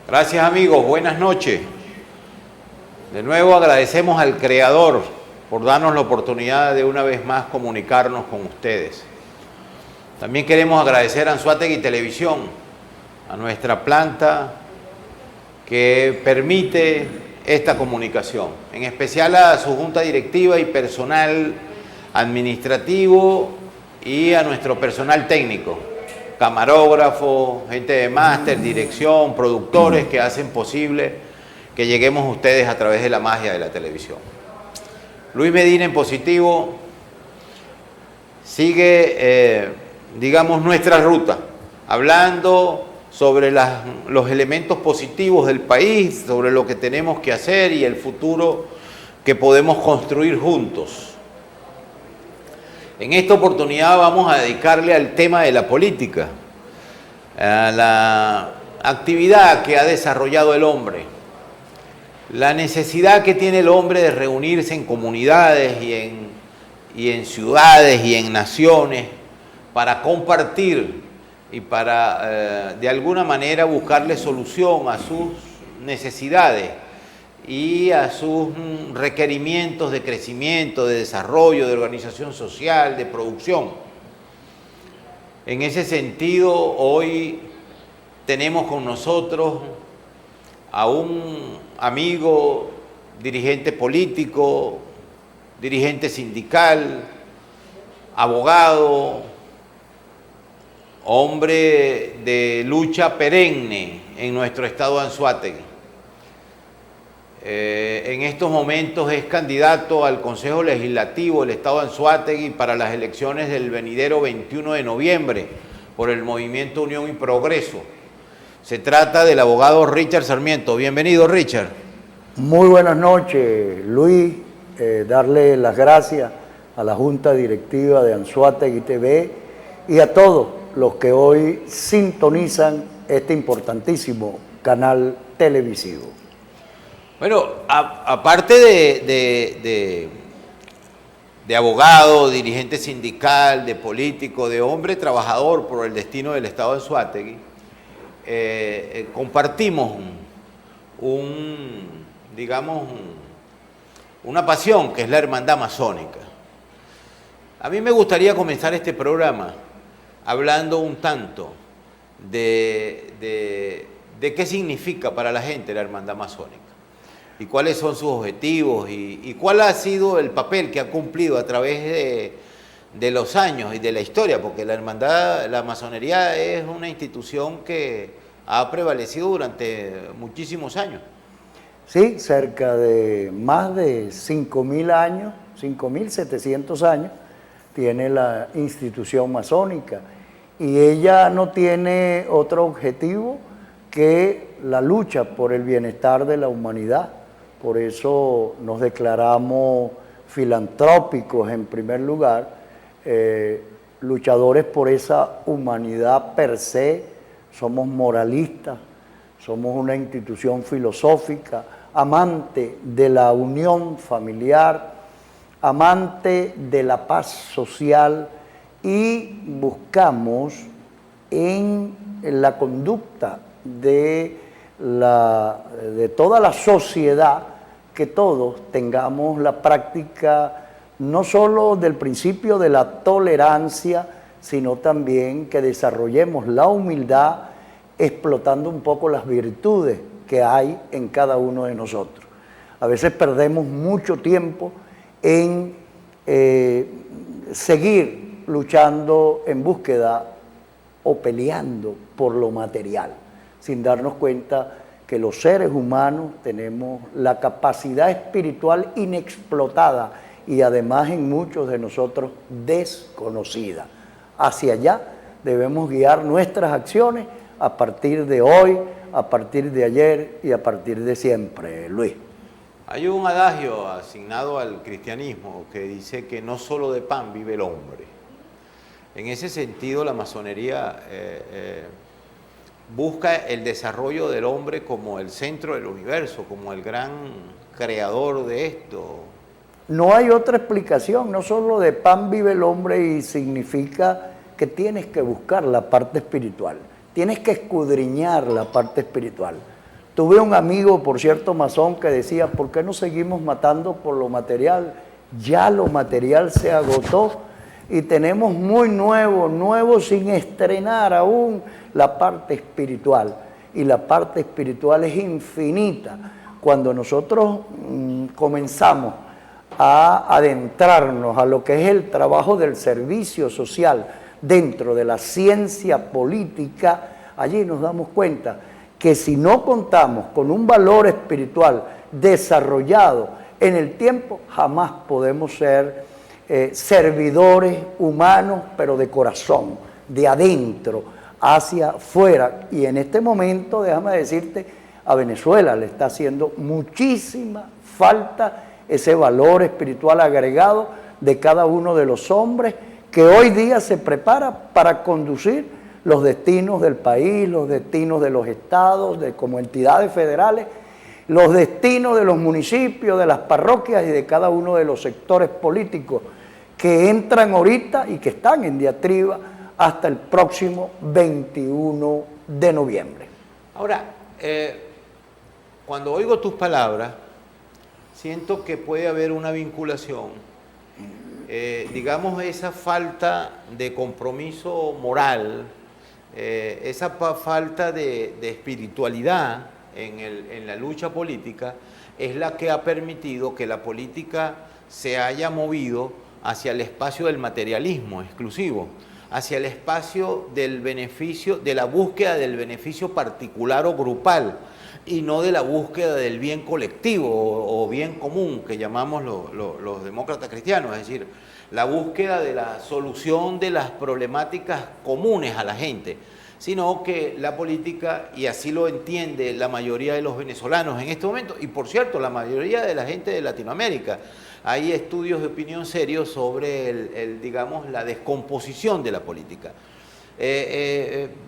Gracias amigos, buenas noches. De nuevo agradecemos al Creador por darnos la oportunidad de una vez más comunicarnos con ustedes. También queremos agradecer a Anzoátegui Televisión, a nuestra planta que permite esta comunicación, en especial a su junta directiva y personal administrativo y a nuestro personal técnico, camarógrafo, gente de máster, dirección, productores que hacen posible que lleguemos a ustedes a través de la magia de la televisión. Luis Medina en positivo sigue, digamos, nuestra ruta, hablando sobre los elementos positivos del país, sobre lo que tenemos que hacer y el futuro que podemos construir juntos. En esta oportunidad vamos a dedicarle al tema de la política, a la actividad que ha desarrollado el hombre, la necesidad que tiene el hombre de reunirse en comunidades y en ciudades y en naciones para compartir y para de alguna manera buscarle solución a sus necesidades y a sus requerimientos de crecimiento, de desarrollo, de organización social, de producción. En ese sentido, hoy tenemos con nosotros a un amigo, dirigente político, dirigente sindical, abogado, hombre de lucha perenne en nuestro estado de Anzoátegui. En estos momentos es candidato al Consejo Legislativo del Estado de Anzoátegui para las elecciones del venidero 21 de noviembre por el Movimiento Unión y Progreso. Se trata del abogado Richard Sarmiento. Bienvenido, Richard. Muy buenas noches, Luis. Darle las gracias a la Junta Directiva de Anzoátegui TV y a todos los que hoy sintonizan este importantísimo canal televisivo. Bueno, aparte de abogado, dirigente sindical, de político, de hombre trabajador por el destino del Estado de Anzoátegui, compartimos una pasión que es la hermandad masónica. A mí me gustaría comenzar este programa hablando un tanto de qué significa para la gente la hermandad masónica y cuáles son sus objetivos y cuál ha sido el papel que ha cumplido a través de los años y de la historia, porque la masonería es una institución que ha prevalecido durante muchísimos años. Sí, cerca de más de 5.000 años, 5.700 años, tiene la institución masónica y ella no tiene otro objetivo que la lucha por el bienestar de la humanidad. Por eso nos declaramos filantrópicos en primer lugar, luchadores por esa humanidad per se, somos moralistas, somos una institución filosófica, amante de la unión familiar, amante de la paz social y buscamos en la conducta de toda la sociedad que todos tengamos la práctica no solo del principio de la tolerancia, sino también que desarrollemos la humildad explotando un poco las virtudes que hay en cada uno de nosotros. A veces perdemos mucho tiempo en seguir luchando en búsqueda o peleando por lo material, sin darnos cuenta que los seres humanos tenemos la capacidad espiritual inexplotada y además en muchos de nosotros desconocida. Hacia allá debemos guiar nuestras acciones a partir de hoy, a partir de ayer y a partir de siempre, Luis. Hay un adagio asignado al cristianismo que dice que no solo de pan vive el hombre. En ese sentido, la masonería busca el desarrollo del hombre como el centro del universo, como el gran creador de esto. No hay otra explicación, no solo de pan vive el hombre y significa que tienes que buscar la parte espiritual, tienes que escudriñar la parte espiritual. Tuve un amigo, por cierto, masón, que decía, ¿por qué no seguimos matando por lo material? Ya lo material se agotó y tenemos muy nuevo sin estrenar aún la parte espiritual. Y la parte espiritual es infinita. Cuando nosotros comenzamos a adentrarnos a lo que es el trabajo del servicio social dentro de la ciencia política, allí nos damos cuenta que si no contamos con un valor espiritual desarrollado en el tiempo, jamás podemos ser servidores humanos, pero de corazón, de adentro hacia afuera. Y en este momento, déjame decirte, a Venezuela le está haciendo muchísima falta ese valor espiritual agregado de cada uno de los hombres que hoy día se prepara para conducir los destinos del país, los destinos de los estados, como entidades federales, los destinos de los municipios, de las parroquias y de cada uno de los sectores políticos que entran ahorita y que están en diatriba hasta el próximo 21 de noviembre. Ahora, cuando oigo tus palabras, siento que puede haber una vinculación, digamos, esa falta de compromiso moral, esa falta de espiritualidad en la lucha política, es la que ha permitido que la política se haya movido hacia el espacio del materialismo exclusivo, hacia el espacio del beneficio, de la búsqueda del beneficio particular o grupal, y no de la búsqueda del bien colectivo o bien común que llamamos los demócratas cristianos, es decir, la búsqueda de la solución de las problemáticas comunes a la gente, sino que la política, y así lo entiende la mayoría de los venezolanos en este momento, y por cierto, la mayoría de la gente de Latinoamérica. Hay estudios de opinión serios sobre digamos, la descomposición de la política.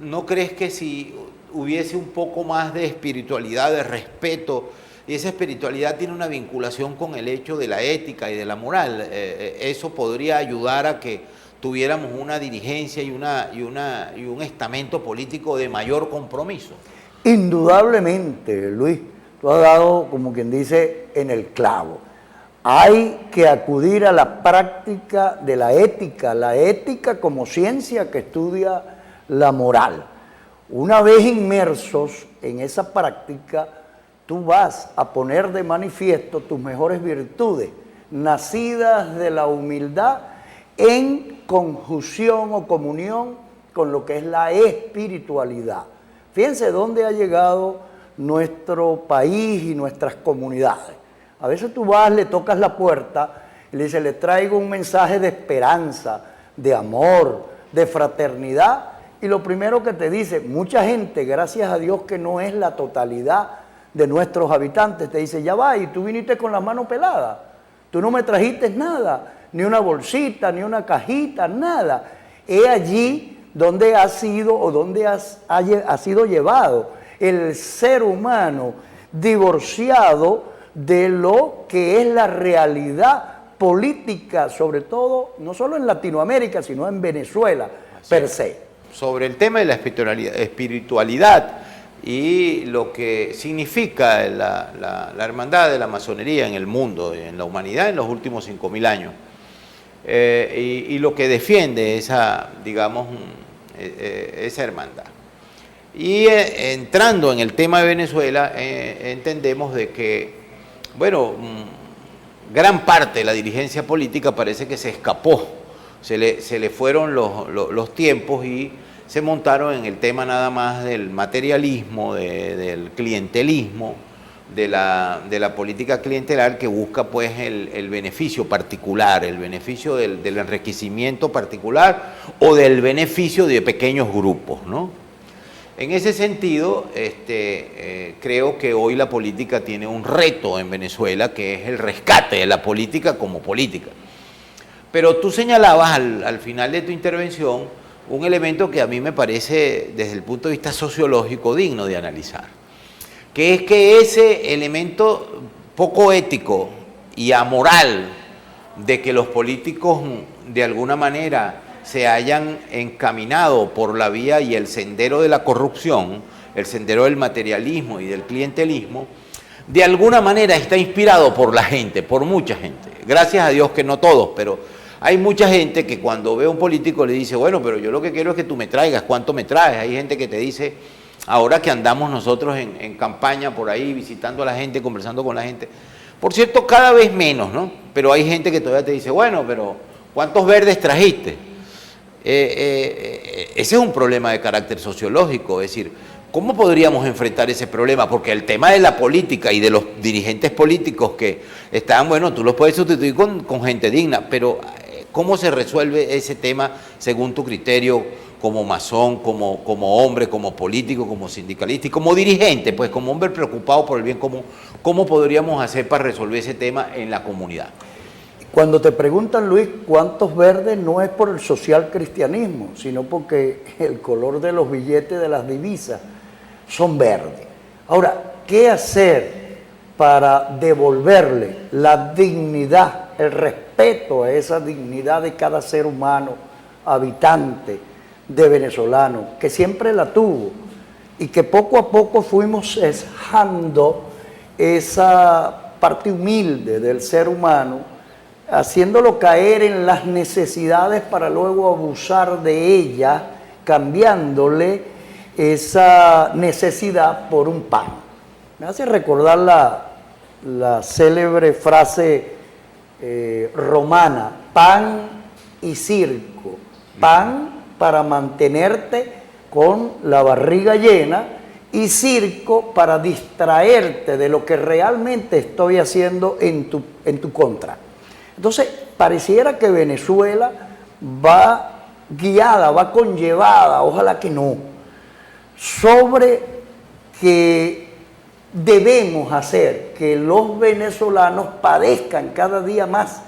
¿No crees que si hubiese un poco más de espiritualidad, de respeto, y esa espiritualidad tiene una vinculación con el hecho de la ética y de la moral, eso podría ayudar a que tuviéramos una dirigencia y un estamento político de mayor compromiso? Indudablemente, Luis, tú has dado, como quien dice, en el clavo. Hay que acudir a la práctica de la ética como ciencia que estudia la moral. Una vez inmersos en esa práctica, tú vas a poner de manifiesto tus mejores virtudes, nacidas de la humildad, en conjunción o comunión con lo que es la espiritualidad. Fíjense dónde ha llegado nuestro país y nuestras comunidades. A veces tú vas, le tocas la puerta y le dices, le traigo un mensaje de esperanza, de amor, de fraternidad, y lo primero que te dice, mucha gente, gracias a Dios que no es la totalidad de nuestros habitantes, te dice, ya va, y tú viniste con la mano pelada, tú no me trajiste nada, ni una bolsita, ni una cajita, nada. He allí donde ha sido o donde ha sido llevado el ser humano divorciado de lo que es la realidad política, sobre todo, no solo en Latinoamérica, sino en Venezuela, per se. Sobre el tema de la espiritualidad y lo que significa la hermandad de la masonería en el mundo, en la humanidad en los últimos 5.000 años, y lo que defiende esa, digamos, esa hermandad. Y entrando en el tema de Venezuela, entendemos de que, bueno, gran parte de la dirigencia política parece que se escapó, se le fueron los tiempos y se montaron en el tema nada más del materialismo, del clientelismo, de la política clientelar que busca pues el beneficio particular, el beneficio del enriquecimiento particular o del beneficio de pequeños grupos, ¿no? En ese sentido, creo que hoy la política tiene un reto en Venezuela, que es el rescate de la política como política. Pero tú señalabas al final de tu intervención un elemento que a mí me parece, desde el punto de vista sociológico, digno de analizar, que es que ese elemento poco ético y amoral de que los políticos de alguna manera se hayan encaminado por la vía y el sendero de la corrupción, el sendero del materialismo y del clientelismo, de alguna manera está inspirado por la gente, por mucha gente. Gracias a Dios que no todos, pero hay mucha gente que cuando ve a un político le dice, bueno, pero yo lo que quiero es que tú me traigas, ¿cuánto me traes? Hay gente que te dice, ahora que andamos nosotros en campaña por ahí, visitando a la gente, conversando con la gente, por cierto, cada vez menos, ¿no? Pero hay gente que todavía te dice, bueno, pero ¿cuántos verdes trajiste? Ese es un problema de carácter sociológico, es decir, ¿cómo podríamos enfrentar ese problema? Porque el tema de la política y de los dirigentes políticos que están, bueno, tú los puedes sustituir con gente digna, pero ¿cómo se resuelve ese tema según tu criterio como masón, como hombre, como político, como sindicalista y como dirigente, pues como hombre preocupado por el bien común? ¿Cómo podríamos hacer para resolver ese tema en la comunidad? Cuando te preguntan, Luis, ¿cuántos verdes? No es por el social cristianismo, sino porque el color de los billetes de las divisas son verdes. Ahora, ¿qué hacer para devolverle la dignidad, el respeto a esa dignidad de cada ser humano, habitante de venezolano, que siempre la tuvo y que poco a poco fuimos dejando esa parte humilde del ser humano, haciéndolo caer en las necesidades para luego abusar de ella, cambiándole esa necesidad por un pan? Me hace recordar la célebre frase romana, pan y circo. Pan para mantenerte con la barriga llena y circo para distraerte de lo que realmente estoy haciendo en tu contra. Entonces, pareciera que Venezuela va guiada, va conllevada, ojalá que no, sobre que debemos hacer que los venezolanos padezcan cada día más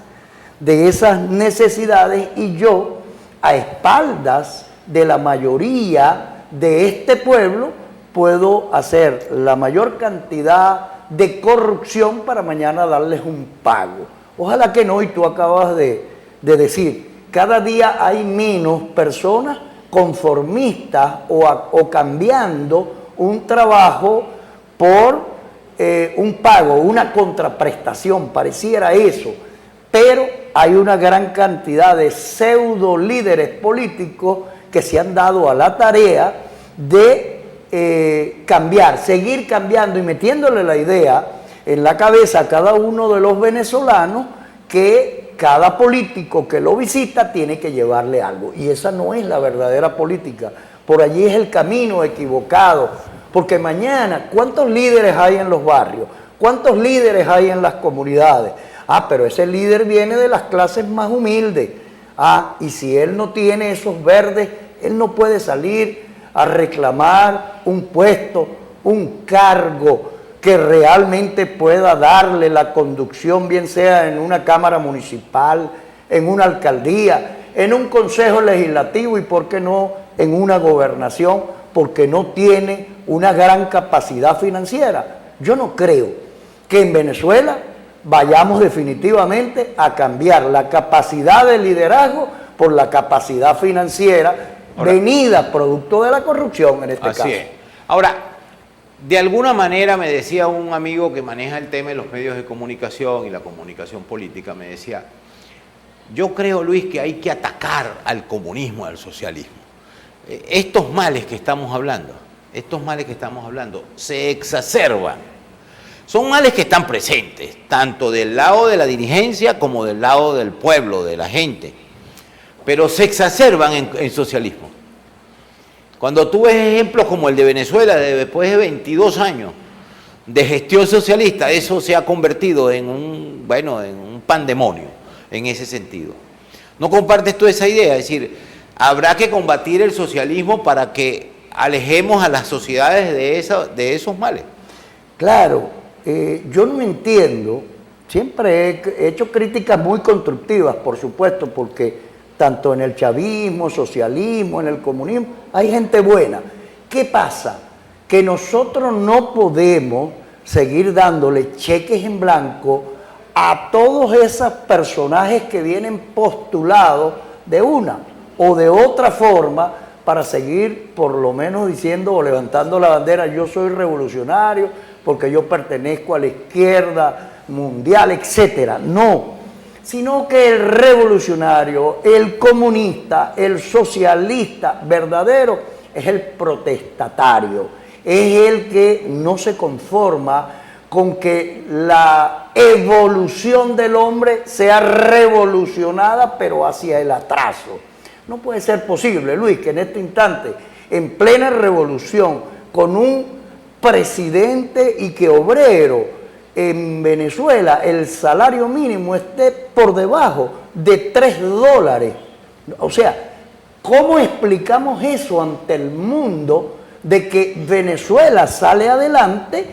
de esas necesidades y yo, a espaldas de la mayoría de este pueblo, puedo hacer la mayor cantidad de corrupción para mañana darles un pago. Ojalá que no, y tú acabas de decir, cada día hay menos personas conformistas o cambiando un trabajo por un pago, una contraprestación, pareciera eso, pero hay una gran cantidad de pseudo líderes políticos que se han dado a la tarea de cambiar, seguir cambiando y metiéndole la idea en la cabeza a cada uno de los venezolanos que cada político que lo visita tiene que llevarle algo. Y esa no es la verdadera política. Por allí es el camino equivocado. Porque mañana, ¿cuántos líderes hay en los barrios? ¿Cuántos líderes hay en las comunidades? Ah, pero ese líder viene de las clases más humildes. Ah, y si él no tiene esos verdes, él no puede salir a reclamar un puesto, un cargo que realmente pueda darle la conducción, bien sea en una cámara municipal, en una alcaldía, en un consejo legislativo y, ¿por qué no, en una gobernación? Porque no tiene una gran capacidad financiera. Yo no creo que en Venezuela vayamos definitivamente a cambiar la capacidad de liderazgo por la capacidad financiera venida producto de la corrupción en este caso. Así es. Ahora, de alguna manera me decía un amigo que maneja el tema de los medios de comunicación y la comunicación política, me decía, yo creo, Luis, que hay que atacar al comunismo, al socialismo. Estos males que estamos hablando, se exacerban. Son males que están presentes, tanto del lado de la dirigencia como del lado del pueblo, de la gente, pero se exacerban en socialismo. Cuando tú ves ejemplos como el de Venezuela, después de 22 años de gestión socialista, eso se ha convertido en un pandemonio en ese sentido. ¿No compartes tú esa idea? Es decir, habrá que combatir el socialismo para que alejemos a las sociedades de esos males. Claro, yo no entiendo, siempre he hecho críticas muy constructivas, por supuesto, porque tanto en el chavismo, socialismo, en el comunismo, hay gente buena. ¿Qué pasa? Que nosotros no podemos seguir dándole cheques en blanco a todos esos personajes que vienen postulados de una o de otra forma para seguir por lo menos diciendo o levantando la bandera, yo soy revolucionario porque yo pertenezco a la izquierda mundial, etcétera. No, sino que el revolucionario, el comunista, el socialista verdadero es el protestatario, es el que no se conforma con que la evolución del hombre sea revolucionada, pero hacia el atraso. No puede ser posible, Luis, que en este instante, en plena revolución, con un presidente y que obrero en Venezuela, el salario mínimo esté por debajo de $3. O sea, ¿cómo explicamos eso ante el mundo de que Venezuela sale adelante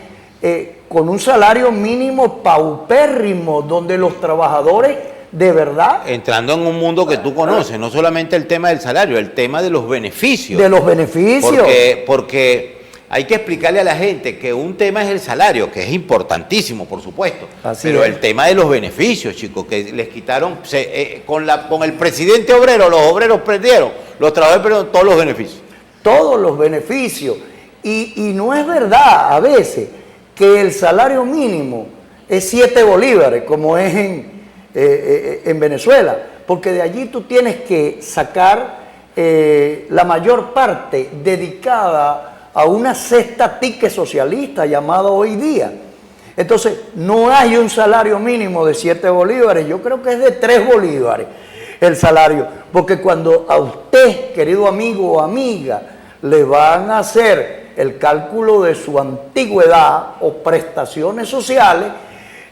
con un salario mínimo paupérrimo, donde los trabajadores de verdad... Entrando en un mundo que tú conoces, no solamente el tema del salario, el tema de los beneficios. De los beneficios. Porque hay que explicarle a la gente que un tema es el salario, que es importantísimo, por supuesto. Pero el tema de los beneficios, chicos, que les quitaron, con el presidente obrero, los obreros perdieron, los trabajadores perdieron todos los beneficios. Todos los beneficios. Y no es verdad a veces que el salario mínimo es 7 bolívares, como es en Venezuela, porque de allí tú tienes que sacar la mayor parte dedicada a una cesta ticket socialista llamada hoy día. Entonces, no hay un salario mínimo de 7 bolívares, yo creo que es de 3 bolívares el salario, porque cuando a usted, querido amigo o amiga, le van a hacer el cálculo de su antigüedad o prestaciones sociales,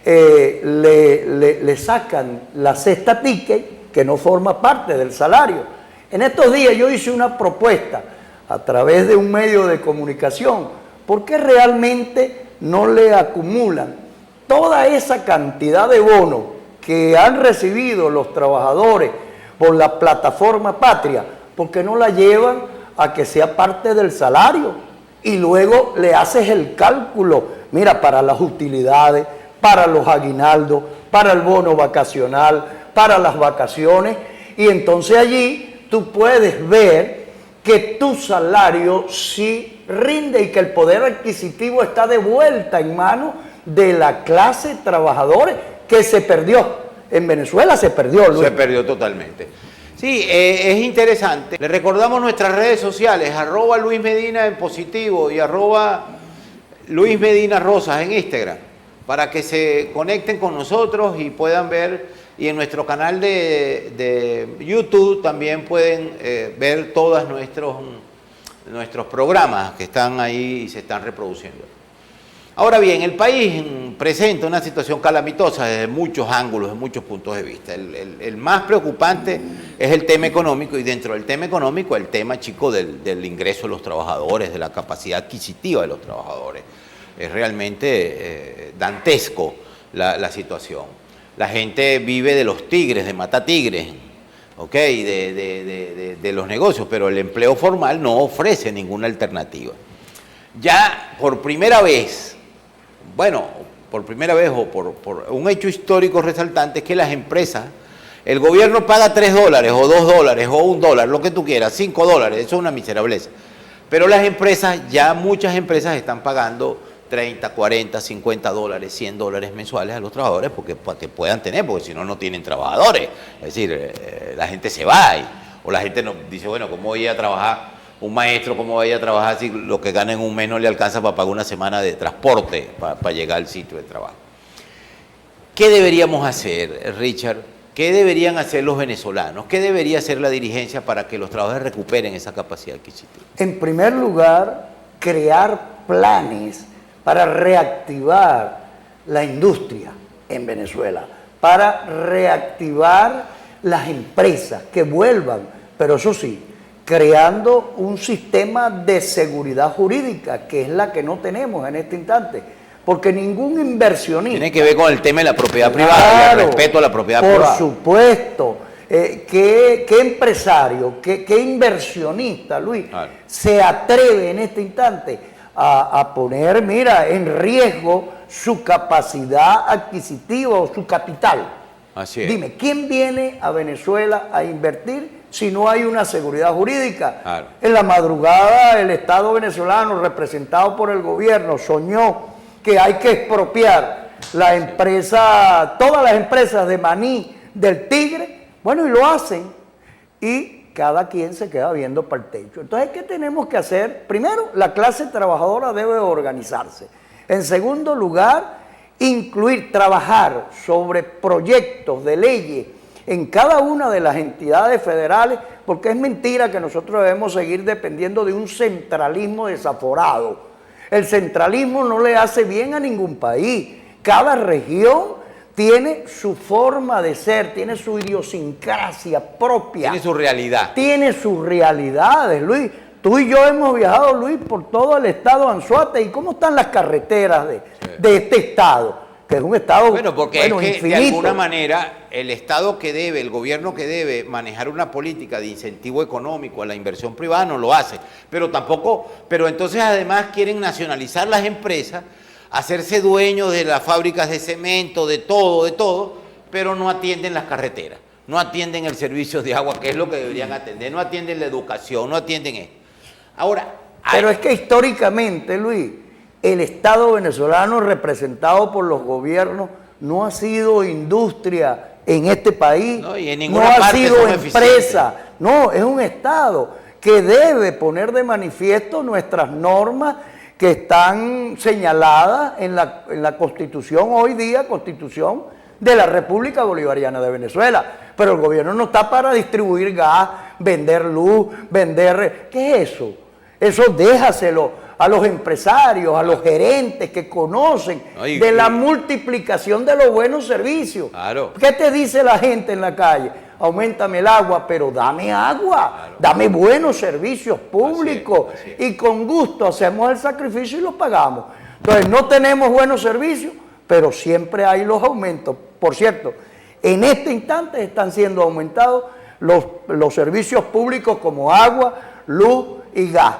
le sacan la cesta ticket, que no forma parte del salario. En estos días yo hice una propuesta a través de un medio de comunicación, ¿por qué realmente no le acumulan toda esa cantidad de bonos que han recibido los trabajadores por la plataforma Patria? ¿Por qué no la llevan a que sea parte del salario? Y luego le haces el cálculo, mira, para las utilidades, para los aguinaldos, para el bono vacacional, para las vacaciones, y entonces allí tú puedes ver que tu salario sí rinde y que el poder adquisitivo está de vuelta en manos de la clase trabajadora que se perdió. En Venezuela se perdió, Luis. Se perdió totalmente. Sí, es interesante. Le recordamos nuestras redes sociales, @Luis Medina en positivo y @Luis Medina Rosas en Instagram, para que se conecten con nosotros y puedan ver, y en nuestro canal de YouTube también pueden ver todos nuestros programas que están ahí y se están reproduciendo. Ahora bien, el país presenta una situación calamitosa desde muchos ángulos, desde muchos puntos de vista. El más preocupante es el tema económico, y dentro del tema económico el tema, chico, del ingreso de los trabajadores, de la capacidad adquisitiva de los trabajadores. Es realmente dantesco la situación. La gente vive de los tigres, de matatigres, ¿ok? De los negocios, pero el empleo formal no ofrece ninguna alternativa. Ya por primera vez, por por un hecho histórico resaltante, es que las empresas, el gobierno paga $3 o $2 o $1, lo que tú quieras, $5, eso es una miserableza. Pero las empresas, ya muchas empresas están pagando $30, $40, $50, $100 mensuales a los trabajadores para que puedan tener, porque si no, no tienen trabajadores. Es decir, la gente se va o la gente dice, bueno, ¿cómo voy a trabajar? Un maestro, ¿cómo vaya a trabajar si lo que gana en un mes no le alcanza para pagar una semana de transporte para llegar al sitio de trabajo? ¿Qué deberíamos hacer, Richard? ¿Qué deberían hacer los venezolanos? ¿Qué debería hacer la dirigencia para que los trabajadores recuperen esa capacidad adquisitiva? En primer lugar, crear planes para reactivar la industria en Venezuela, para reactivar las empresas que vuelvan, pero eso sí, creando un sistema de seguridad jurídica, que es la que no tenemos en este instante, porque ningún inversionista... Tiene que ver con el tema de la propiedad privada, y el respeto a la propiedad privada. Por supuesto. ¿Qué empresario, qué inversionista, Luis, se atreve en este instante a poner, mira, en riesgo su capacidad adquisitiva o su capital? Así es. Dime, ¿quién viene a Venezuela a invertir si no hay una seguridad jurídica. Claro. En la madrugada el Estado venezolano, representado por el gobierno, soñó que hay que expropiar la empresa, todas las empresas de maní del Tigre, bueno, y lo hacen, y cada quien se queda viendo para el techo. Entonces, ¿qué tenemos que hacer? Primero, la clase trabajadora debe organizarse. En segundo lugar, trabajar sobre proyectos de leyes en cada una de las entidades federales, porque es mentira que nosotros debemos seguir dependiendo de un centralismo desaforado. El centralismo no le hace bien a ningún país. Cada región tiene su forma de ser, tiene su idiosincrasia propia. Tiene su realidad. Tiene sus realidades, Luis. Tú y yo hemos viajado, Luis, por todo el estado Anzoátegui. ¿Y cómo están las carreteras de este estado? Que es un estado, bueno, porque es que infinito. de alguna manera el Estado que debe, el gobierno que debe manejar una política de incentivo económico a la inversión privada no lo hace. Pero entonces además quieren nacionalizar las empresas, hacerse dueños de las fábricas de cemento, de todo, pero no atienden las carreteras, no atienden el servicio de agua, que es lo que deberían atender, no atienden la educación, no atienden esto. Ahora, pero es que históricamente, Luis, el Estado venezolano representado por los gobiernos no ha sido industria en este país, no, y en no ninguna ha parte sido son empresa, eficientes. no, es un Estado que debe poner de manifiesto nuestras normas que están señaladas en la Constitución hoy día, Constitución de la República Bolivariana de Venezuela. Pero el gobierno no está para distribuir gas, vender luz, ¿qué es eso? Eso déjaselo a los empresarios, a los gerentes que conocen de la multiplicación de los buenos servicios. Claro. ¿Qué te dice la gente en la calle? Auméntame el agua, pero dame agua, claro, dame buenos servicios públicos, así es. Y con gusto hacemos el sacrificio y lo pagamos. Entonces no tenemos buenos servicios, pero siempre hay los aumentos. Por cierto, en este instante están siendo aumentados los servicios públicos como agua, luz y gas.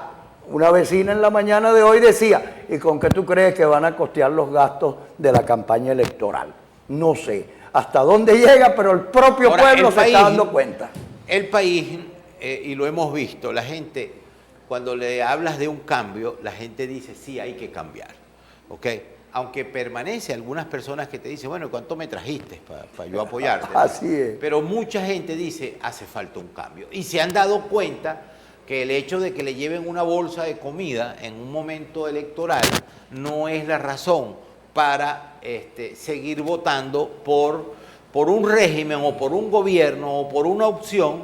Una vecina en la mañana de hoy decía, ¿y con qué tú crees que van a costear los gastos de la campaña electoral? No sé hasta dónde llega, pero el propio pueblo se está dando cuenta. El país, y lo hemos visto, la gente, cuando le hablas de un cambio, la gente dice, sí, hay que cambiar, ¿ok? Aunque permanece algunas personas que te dicen, bueno, ¿cuánto me trajiste para yo apoyarte? Así es. Pero mucha gente dice, hace falta un cambio. Y se han dado cuenta que el hecho de que le lleven una bolsa de comida en un momento electoral no es la razón para seguir votando por un régimen o por un gobierno o por una opción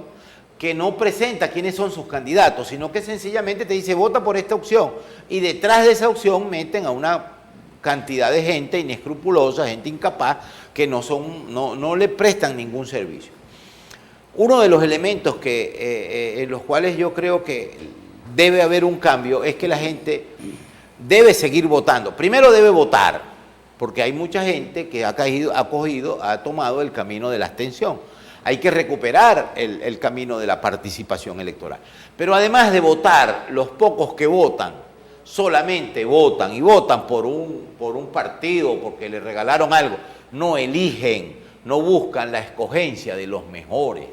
que no presenta quiénes son sus candidatos, sino que sencillamente te dice, vota por esta opción. Y detrás de esa opción meten a una cantidad de gente inescrupulosa, gente incapaz, que no le prestan ningún servicio. Uno de los elementos en los cuales yo creo que debe haber un cambio es que la gente debe seguir votando. Primero debe votar, porque hay mucha gente que ha tomado el camino de la abstención. Hay que recuperar el camino de la participación electoral. Pero además de votar, los pocos que votan, solamente votan y votan por un partido, porque le regalaron algo, no eligen, no buscan la escogencia de los mejores.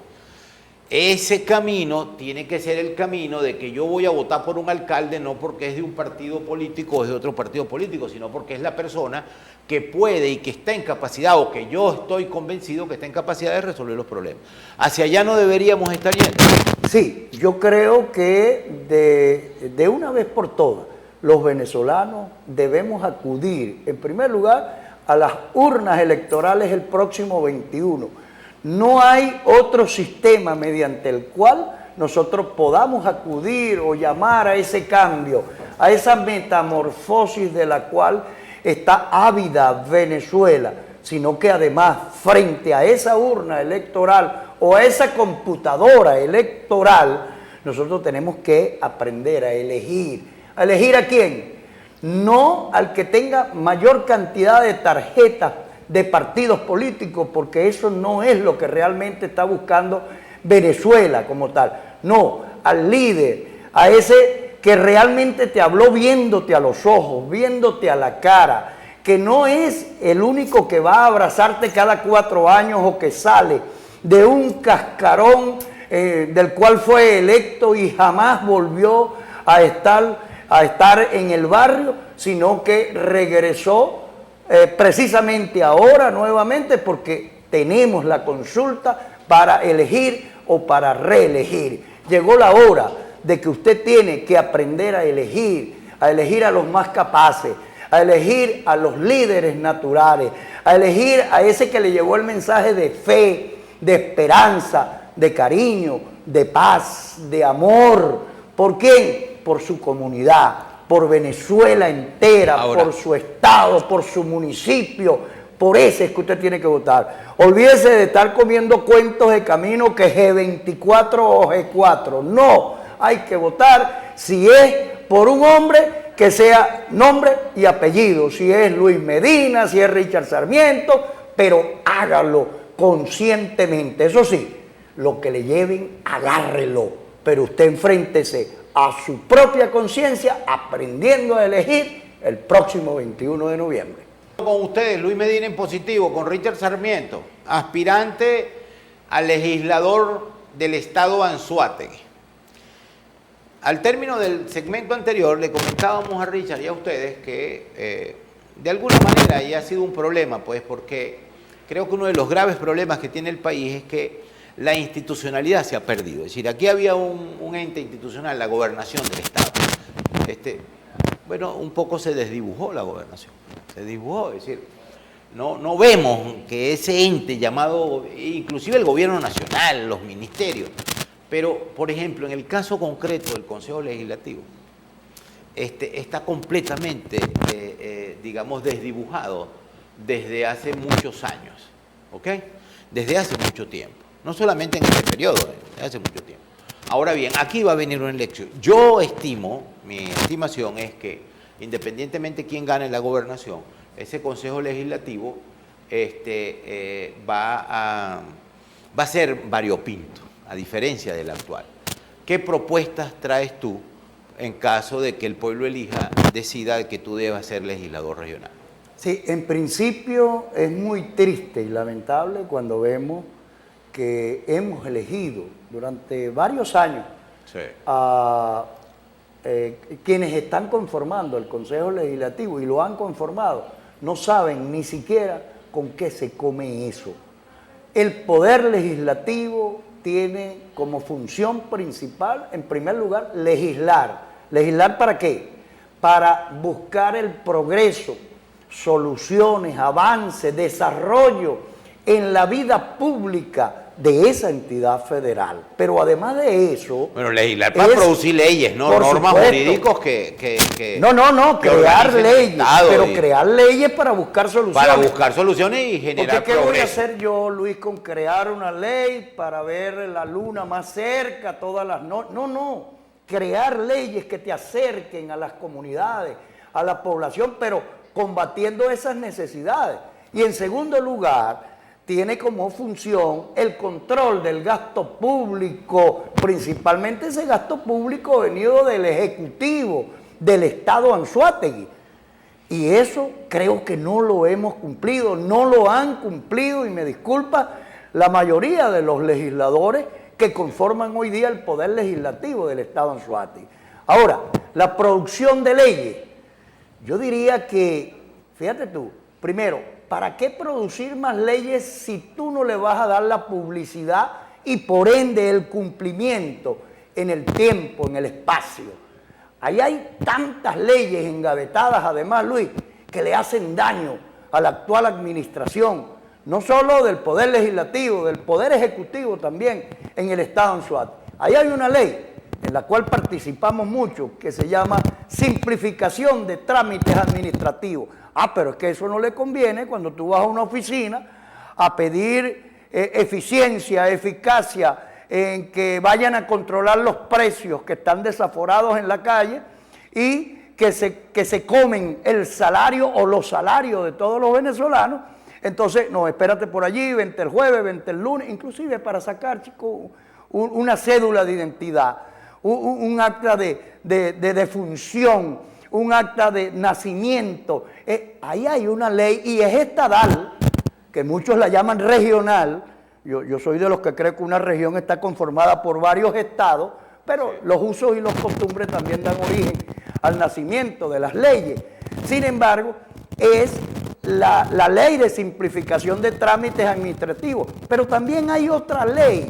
Ese camino tiene que ser el camino de que yo voy a votar por un alcalde no porque es de un partido político o es de otro partido político, sino porque es la persona que puede y que está en capacidad, o que yo estoy convencido que está en capacidad de resolver los problemas. Hacia allá no deberíamos estar yendo. Sí, yo creo que de una vez por todas, los venezolanos debemos acudir, en primer lugar, a las urnas electorales el próximo 21. No hay otro sistema mediante el cual nosotros podamos acudir o llamar a ese cambio, a esa metamorfosis de la cual está ávida Venezuela, sino que además frente a esa urna electoral o a esa computadora electoral, nosotros tenemos que aprender a elegir. ¿A elegir a quién? No al que tenga mayor cantidad de tarjetas de partidos políticos, porque eso no es lo que realmente está buscando Venezuela como tal. No, al líder, a ese que realmente te habló viéndote a los ojos, viéndote a la cara, que no es el único que va a abrazarte cada 4 años o que sale de un cascarón del cual fue electo y jamás volvió a estar en el barrio, sino que regresó precisamente ahora nuevamente porque tenemos la consulta para elegir o para reelegir. Llegó la hora de que usted tiene que aprender a elegir a los más capaces, a elegir a los líderes naturales, a elegir a ese que le llevó el mensaje de fe, de esperanza, de cariño, de paz, de amor. ¿Por quién? Por su comunidad, por Venezuela entera, Ahora, por su estado, por su municipio. Por ese es que usted tiene que votar. Olvídese de estar comiendo cuentos de camino que G24 o G4. No, hay que votar si es por un hombre que sea nombre y apellido. Si es Luis Medina, si es Richard Sarmiento, pero hágalo conscientemente. Eso sí, lo que le lleven, agárrelo. Pero usted enfréntese a su propia conciencia aprendiendo a elegir el próximo 21 de noviembre. Con ustedes, Luis Medina en positivo, con Richard Sarmiento, aspirante a legislador del estado Anzoátegui. Al término del segmento anterior le comentábamos a Richard y a ustedes que de alguna manera ya ha sido un problema, pues porque creo que uno de los graves problemas que tiene el país es que la institucionalidad se ha perdido. Es decir, aquí había un ente institucional, la gobernación del estado. Bueno, un poco se desdibujó la gobernación, se dibujó, es decir, no vemos que ese ente llamado, inclusive el gobierno nacional, los ministerios, pero, por ejemplo, en el caso concreto del Consejo Legislativo, está completamente, digamos, desdibujado desde hace muchos años, ¿ok? Desde hace mucho tiempo, no solamente en este periodo, desde hace mucho tiempo. Ahora bien, aquí va a venir una elección. Yo estimo, mi estimación es que, independientemente de quién gane la gobernación, ese Consejo Legislativo va a ser variopinto, a diferencia del actual. ¿Qué propuestas traes tú en caso de que el pueblo decida que tú debas ser legislador regional? Sí, en principio es muy triste y lamentable cuando vemos que hemos elegido durante varios años a quienes están conformando el Consejo Legislativo y lo han conformado, no saben ni siquiera con qué se come eso. El Poder Legislativo tiene como función principal, en primer lugar, legislar. ¿Legislar para qué? Para buscar el progreso, soluciones, avances, desarrollo en la vida pública de esa entidad federal. Pero además de eso... Bueno, legislar para producir leyes, ¿no? Normas jurídicos No, crear leyes, pero crear leyes para buscar soluciones. Para buscar soluciones y generar ¿Qué progreso. voy a hacer yo, Luis, con crear una ley para ver la luna más cerca, todas las noches? No, crear leyes que te acerquen a las comunidades, a la población, pero combatiendo esas necesidades. Y en segundo lugar, tiene como función el control del gasto público, principalmente ese gasto público venido del Ejecutivo, del Estado Anzoátegui. Y eso creo que no lo hemos cumplido, no lo han cumplido, y me disculpa, la mayoría de los legisladores que conforman hoy día el Poder Legislativo del Estado Anzoátegui. Ahora, la producción de leyes, yo diría que, fíjate tú, primero, ¿para qué producir más leyes si tú no le vas a dar la publicidad y por ende el cumplimiento en el tiempo, en el espacio? Ahí hay tantas leyes engavetadas, además, Luis, que le hacen daño a la actual administración, no solo del Poder Legislativo, del Poder Ejecutivo también en el Estado Anzoátegui. Ahí hay una ley en la cual participamos mucho, que se llama simplificación de trámites administrativos. Pero es que eso no le conviene cuando tú vas a una oficina a pedir eficiencia, eficacia, en que vayan a controlar los precios que están desaforados en la calle y que se comen el salario o los salarios de todos los venezolanos. Entonces, no, espérate por allí, vente el jueves, vente el lunes, inclusive para sacar, chico, una cédula de identidad, un acta de defunción, un acta de nacimiento. Ahí hay una ley y es estadal, que muchos la llaman regional, Yo soy de los que creo que una región está conformada por varios estados, pero los usos y los costumbres también dan origen al nacimiento de las leyes. Sin embargo, es la ley de simplificación de trámites administrativos. Pero también hay otra ley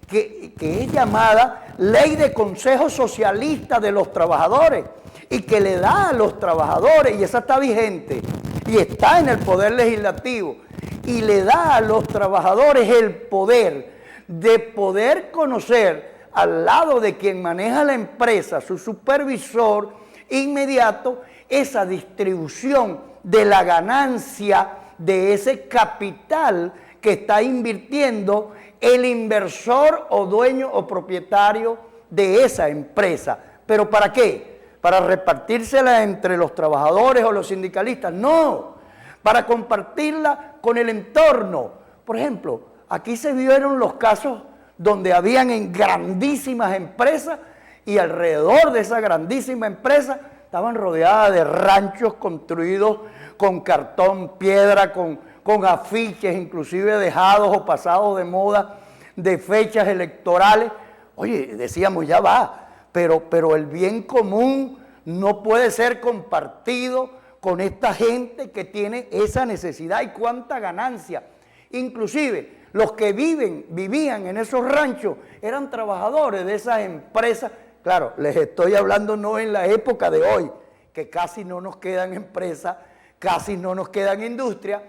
que es llamada Ley de Consejo Socialista de los Trabajadores y que le da a los trabajadores, y esa está vigente, y está en el Poder Legislativo, y le da a los trabajadores el poder de poder conocer al lado de quien maneja la empresa, su supervisor inmediato, esa distribución de la ganancia de ese capital que está invirtiendo el inversor o dueño o propietario de esa empresa. ¿Pero para qué? ¿Para repartírsela entre los trabajadores o los sindicalistas? No, para compartirla con el entorno. Por ejemplo, aquí se vieron los casos donde habían en grandísimas empresas y alrededor de esa grandísima empresa estaban rodeadas de ranchos construidos con cartón, piedra, con afiches, inclusive dejados o pasados de moda, de fechas electorales. Oye, decíamos, ya va, pero el bien común no puede ser compartido con esta gente que tiene esa necesidad y cuánta ganancia. Inclusive los que vivían en esos ranchos eran trabajadores de esas empresas. Claro, les estoy hablando no en la época de hoy, que casi no nos quedan empresas, casi no nos quedan industria.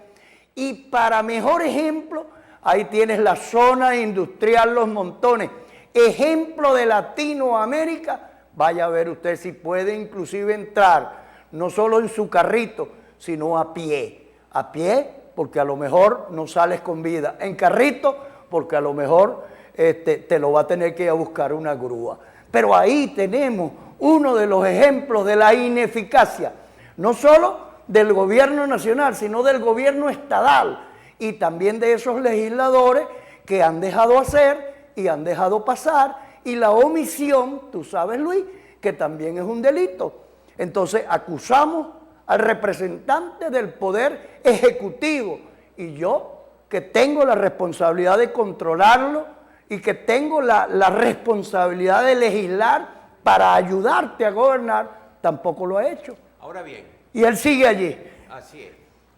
Y para mejor ejemplo, ahí tienes la zona industrial Los Montones, ejemplo de Latinoamérica. Vaya a ver usted si puede inclusive entrar, no solo en su carrito, sino a pie. A pie, porque a lo mejor no sales con vida. En carrito, porque a lo mejor te lo va a tener que ir a buscar una grúa. Pero ahí tenemos uno de los ejemplos de la ineficacia, no solo del gobierno nacional, sino del gobierno estatal y también de esos legisladores que han dejado hacer y han dejado pasar, y la omisión, tú sabes, Luis, que también es un delito. Entonces acusamos al representante del Poder Ejecutivo, y yo, que tengo la responsabilidad de controlarlo y que tengo la responsabilidad de legislar para ayudarte a gobernar, tampoco lo ha hecho. Ahora bien. Y él sigue allí. Así es.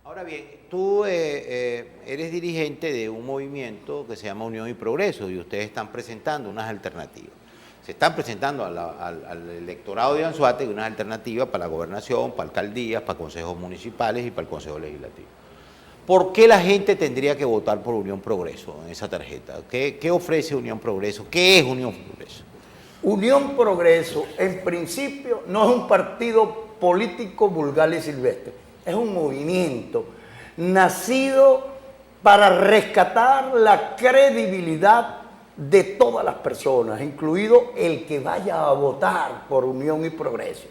Ahora bien, tú eres dirigente de un movimiento que se llama Unión y Progreso y ustedes están presentando unas alternativas. Se están presentando al electorado de Anzoátegui unas alternativas para la gobernación, para alcaldías, para consejos municipales y para el consejo legislativo. ¿Por qué la gente tendría que votar por Unión Progreso en esa tarjeta? ¿Qué ofrece Unión Progreso? ¿Qué es Unión Progreso? Unión Progreso, en principio, no es un partido político vulgar y silvestre. Es un movimiento nacido para rescatar la credibilidad de todas las personas, incluido el que vaya a votar por Unión y Progreso.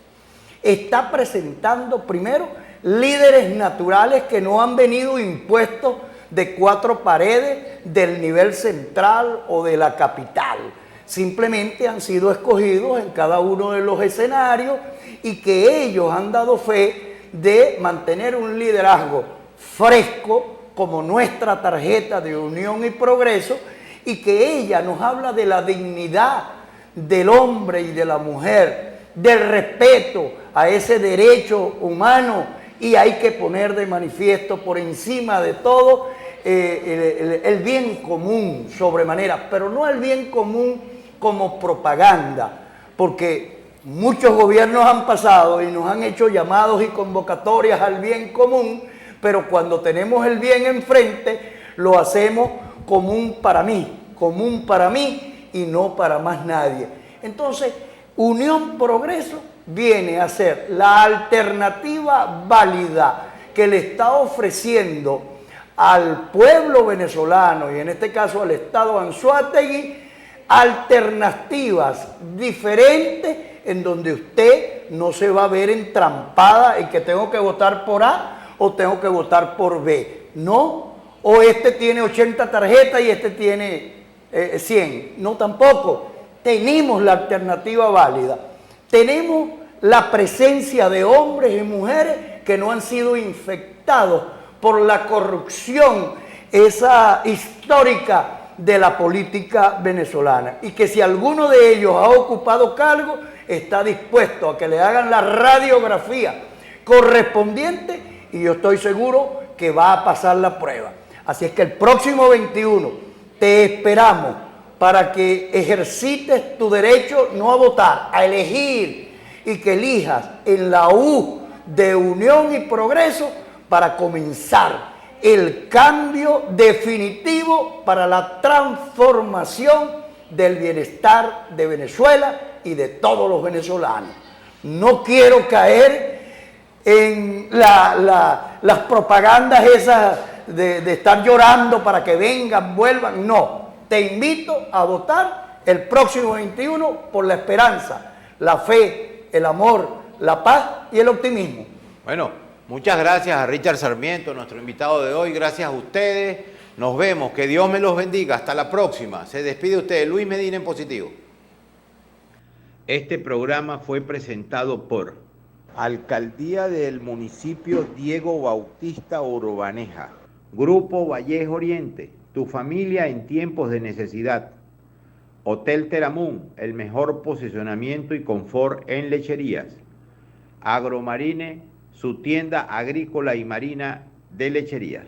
Está presentando primero líderes naturales que no han venido impuestos de cuatro paredes del nivel central o de la capital. Simplemente han sido escogidos en cada uno de los escenarios y que ellos han dado fe de mantener un liderazgo fresco como nuestra tarjeta de Unión y Progreso, y que ella nos habla de la dignidad del hombre y de la mujer, del respeto a ese derecho humano, y hay que poner de manifiesto por encima de todo el bien común sobremanera, pero no el bien común como propaganda, porque muchos gobiernos han pasado y nos han hecho llamados y convocatorias al bien común, pero cuando tenemos el bien enfrente, lo hacemos común para mí y no para más nadie. Entonces, Unión Progreso viene a ser la alternativa válida que le está ofreciendo al pueblo venezolano y en este caso al Estado Anzoátegui, alternativas diferentes en donde usted no se va a ver entrampada en que tengo que votar por A o tengo que votar por B. No, o este tiene 80 tarjetas y este tiene 100. No, tampoco. Tenemos la alternativa válida. Tenemos la presencia de hombres y mujeres que no han sido infectados por la corrupción, esa histórica de la política venezolana y que si alguno de ellos ha ocupado cargo, está dispuesto a que le hagan la radiografía correspondiente y yo estoy seguro que va a pasar la prueba. Así es que el próximo 21 te esperamos para que ejercites tu derecho no a votar, a elegir y que elijas en la U de Unión y Progreso para comenzar el cambio definitivo para la transformación del bienestar de Venezuela y de todos los venezolanos. No quiero caer en las propagandas esas de estar llorando para que vengan, vuelvan. No, te invito a votar el próximo 21 por la esperanza, la fe, el amor, la paz y el optimismo. Bueno, muchas gracias a Richard Sarmiento, nuestro invitado de hoy. Gracias a ustedes. Nos vemos. Que Dios me los bendiga. Hasta la próxima. Se despide usted, Luis Medina en Positivo. Este programa fue presentado por Alcaldía del Municipio Diego Bautista Urbaneja, Grupo Vallejo Oriente, tu familia en tiempos de necesidad. Hotel Teramún, el mejor posicionamiento y confort en lecherías. Agromarine, su tienda agrícola y marina de lechería.